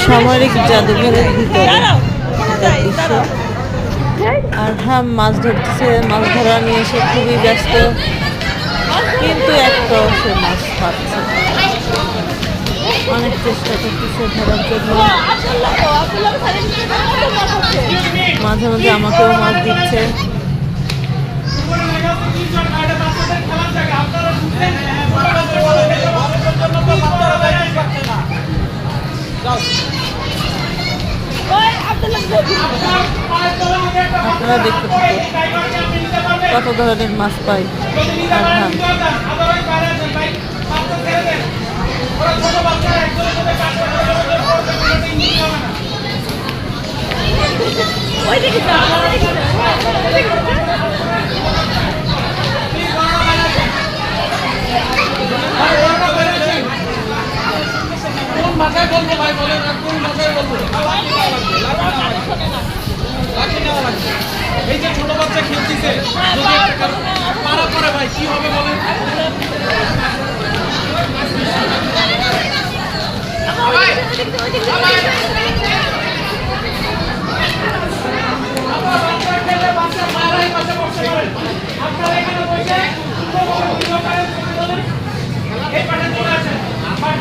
সামরিক জাদুঘরের ভিতরে দৃশ্য। আর হ্যাঁ, মাছ ধরতেছে, মাছ ধরা নিয়ে সে খুবই ব্যস্ত, কিন্তু একটাও সে মাছ পাচ্ছে। অনেক চেষ্টা করতেছে ধরার জন্য, মাঝে মাঝে আমাকেও মাছ দিচ্ছে। আপনারা দেখতে পাবেন কত ধরনের মাছ পাই। আর ধান ভাষায় বলবো ভাই, বলেন কোন ভাষায় বলবো? এই যে ছোট বাচ্চা খেলতেছে, যদি পারা পরে ভাই কি হবে বলেন? আপনারা এখানে বসে